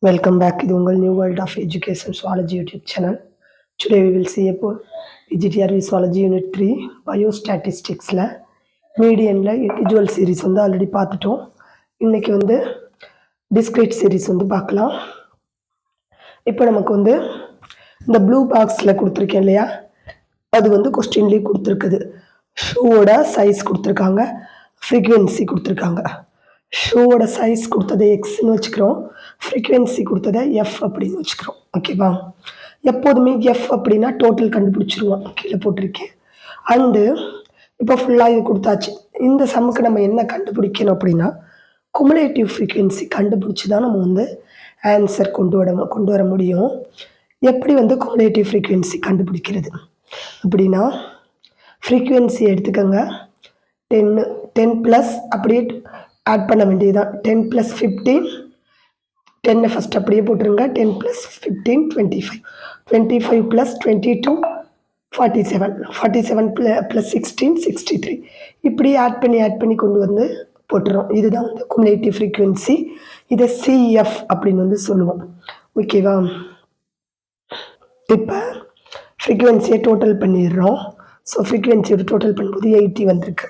Welcome back to the New World of Education Zoology YouTube channel. Today we will see about PGTR Zoology Unit 3 Biostatistics la median la individual series வந்து already பார்த்துட்டோம். இன்னைக்கு வந்து discrete series வந்து பார்க்கலாம். இப்போ நமக்கு வந்து இந்த ப்ளூ பாக்ஸ்ல கொடுத்திருக்கேன் இல்லையா, அது வந்து क्वेश्चनலயே கொடுத்திருக்குது. ஷூவோட சைஸ் கொடுத்திருக்காங்க, frequency கொடுத்திருக்காங்க. ஷூவோட சைஸ் கொடுத்ததை எக்ஸ்ன்னு வச்சுக்கிறோம், ஃப்ரீக்வென்சி கொடுத்ததை எஃப் அப்படின்னு வச்சுக்கிறோம். ஓகேவா? எப்போதுமே எஃப் அப்படின்னா டோட்டல் கண்டுபிடிச்சிருவோம், கீழே போட்டிருக்கேன். அண்டு இப்போ ஃபுல்லாக இது கொடுத்தாச்சு. இந்த சம்முக்கு நம்ம என்ன கண்டுபிடிக்கணும் அப்படின்னா குமுலேட்டிவ் ஃப்ரீக்வென்சி கண்டுபிடிச்சி தான் நம்ம வந்து ஆன்சர் கொண்டு வர முடியும். எப்படி வந்து குமுலேட்டிவ் ஃப்ரீக்வென்சி கண்டுபிடிக்கிறது அப்படின்னா, ஃப்ரீக்வென்சி எடுத்துக்கோங்க, 10 ப்ளஸ் அப்படியே ஆட் பண்ண வேண்டியதுதான். 10 + 15, 10 ஃபஸ்ட் அப்படியே போட்டுருங்க. 10 + 15 25, 25 + 22 47, 47 + 16 63. இப்படி ஆட் பண்ணி கொண்டு வந்து போட்டுறோம். இதுதான் வந்து குமுலேட்டிவ் ஃப்ரீக்வென்சி. இதை சிஎஃப் அப்படின்னு வந்து சொல்லுவோம். ஓகேவா? இப்போ ஃப்ரீக்வென்சியை டோட்டல் பண்ணிடுறோம். ஸோ ஃப்ரீக்வென்சியோட டோட்டல் பண்ணும்போது 80 வந்திருக்கு.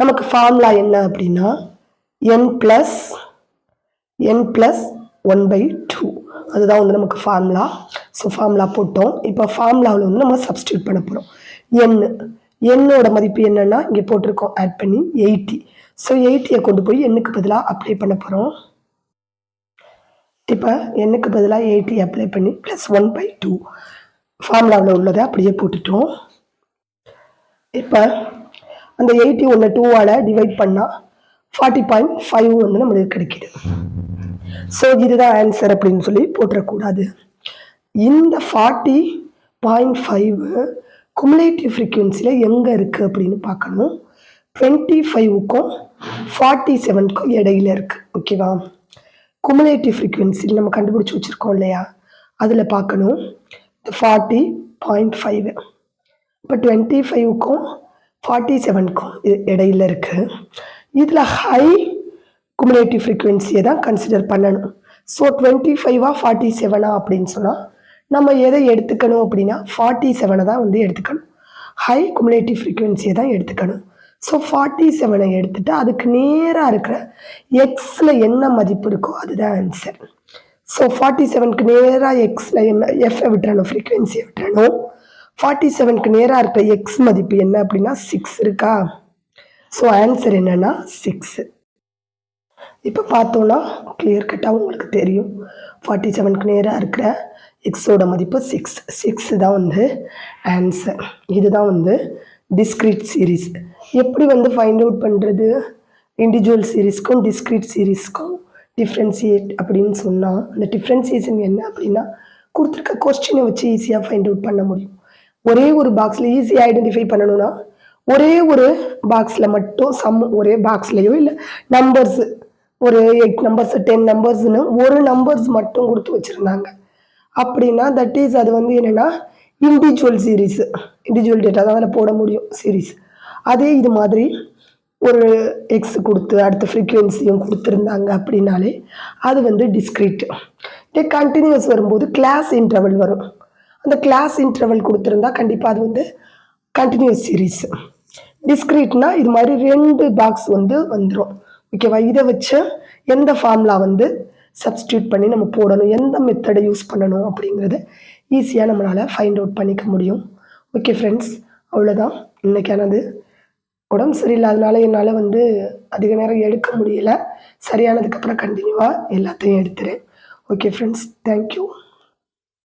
நமக்கு ஃபார்முலா என்ன அப்படின்னா n + 1/2, அதுதான் வந்து நமக்கு ஃபார்முலா. ஸோ ஃபார்முலா போட்டோம். இப்போ ஃபார்முலாவில் வந்து நம்ம சப்ஸ்டியூட் பண்ண போகிறோம். என்னோட மதிப்பு என்னன்னா இங்கே போட்டிருக்கோம், ஆட் பண்ணி 80. ஸோ 80யை கொண்டு போய் எண்ணுக்கு பதிலாக அப்ளை பண்ண போகிறோம். இப்போ எண்ணுக்கு பதிலாக 80 அப்ளை பண்ணி +1/2 ஃபார்முலாவில் உள்ளதை அப்படியே போட்டுட்டோம். இப்போ அந்த 80 ஒன்று 2ஆல் டிவைட் பண்ணால் 40.5 வந்து நம்மளுக்கு கிடைக்கிது. ஸோ இதுதான் ஆன்சர் அப்படின்னு சொல்லி போட்டுறக்கூடாது. இந்த 40.5 குமுலேட்டிவ் ஃப்ரீக்வென்சியில் எங்கே இருக்குது அப்படின்னு பார்க்கணும். 25க்கும் 47க்கும் இடையில இருக்குது. ஓகேவா? குமுலேட்டிவ் ஃப்ரீக்வென்சியில் நம்ம கண்டுபிடிச்சி வச்சுருக்கோம் இல்லையா, அதில் பார்க்கணும். 40.5 இப்போ 25க்கும் 47க்கும் இடையில இருக்குது. இதில் ஹை குமுலேட்டிவ் ஃப்ரீக்வென்சியை தான் கன்சிடர் பண்ணணும். ஸோ 25ஆ 47ஆ அப்படின்னு சொன்னால் நம்ம எதை எடுத்துக்கணும் அப்படின்னா 47 தான் வந்து எடுத்துக்கணும். ஹை குமுலேட்டிவ் ஃப்ரீக்வென்சியை தான் எடுத்துக்கணும். ஸோ 47 எடுத்துகிட்டு அதுக்கு நேராக இருக்கிற எக்ஸில் என்ன மதிப்பு இருக்கோ அதுதான் ஆன்சர். ஸோ 47க்கு நேராக எக்ஸில் என்ன எஃப்ஐ விட்டுறணும், ஃப்ரீக்வென்சியை விட்டுறணும். 47க்கு நேராக இருக்கிற எக்ஸ் மதிப்பு என்ன அப்படின்னா 6 இருக்கா? ஸோ ஆன்சர் என்னன்னா 6. இப்போ பார்த்தோன்னா கிளியர் கட்டாக உங்களுக்கு தெரியும். 47க்கு நேராக இருக்கிற எக்ஸோட மதிப்பு 6 தான் வந்து ஆன்சர். இதுதான் வந்து டிஸ்க்ரீட் சீரீஸ். எப்படி வந்து ஃபைண்ட் அவுட் பண்ணுறது, இண்டிவிஜுவல் சீரீஸ்க்கும் டிஸ்க்ரீட் சீரீஸ்க்கும் டிஃப்ரென்சியேட் அப்படின்னு சொன்னால், அந்த டிஃப்ரென்சியேஷன் என்ன அப்படின்னா கொடுத்துருக்க கொஸ்டினை வச்சு ஈஸியாக ஃபைண்ட் அவுட் பண்ண முடியும். ஒரே ஒரு பாக்ஸில் ஈஸியாக ஐடென்டிஃபை பண்ணணும்னா ஒரே ஒரு பாக்ஸில் மட்டும் ஒரே பாக்ஸ்லையோ இல்லை நம்பர்ஸு ஒரு 8 நம்பர்ஸ் 10 நம்பர்ஸ்னு ஒரு நம்பர்ஸ் மட்டும் கொடுத்து வச்சுருந்தாங்க அப்படின்னா தட் இஸ் அது வந்து என்னென்னா இண்டிவிஜுவல் சீரீஸு, இண்டிவிஜுவல் டேட்டா தான் அதில் போட முடியும் சீரீஸ். அதே இது மாதிரி ஒரு எக்ஸ் கொடுத்து அடுத்த ஃப்ரீக்வென்சியும் கொடுத்துருந்தாங்க அப்படின்னாலே அது வந்து டிஸ்க்ரீட். இதே கண்டினியூஸ் வரும்போது கிளாஸ் இன்டர்வல் வரும். அந்த கிளாஸ் இன்டர்வல் கொடுத்துருந்தா கண்டிப்பாக அது வந்து கண்டினியூஸ் சீரீஸ். டிஸ்க்ரீட்னா இது மாதிரி 2 பாக்ஸ் வந்து வந்துடும். ஓகேவா? இதை வச்சு எந்த ஃபார்முலா வந்து சப்ஸ்டியூட் பண்ணி நம்ம போடணும், எந்த மெத்தடை யூஸ் பண்ணணும் அப்படிங்கிறது ஈஸியாக நம்மளால் ஃபைண்ட் அவுட் பண்ணிக்க முடியும். ஓகே ஃப்ரெண்ட்ஸ், அவ்வளோதான் இன்றைக்கானது. உடம்பு சரியில்லாதனால என்னால் வந்து அதிக நேரம் எடுக்க முடியலை. சரியானதுக்கப்புறம் கண்டினியூவாக எல்லாத்தையும் எடுத்துகிறேன். Okay friends, thank you.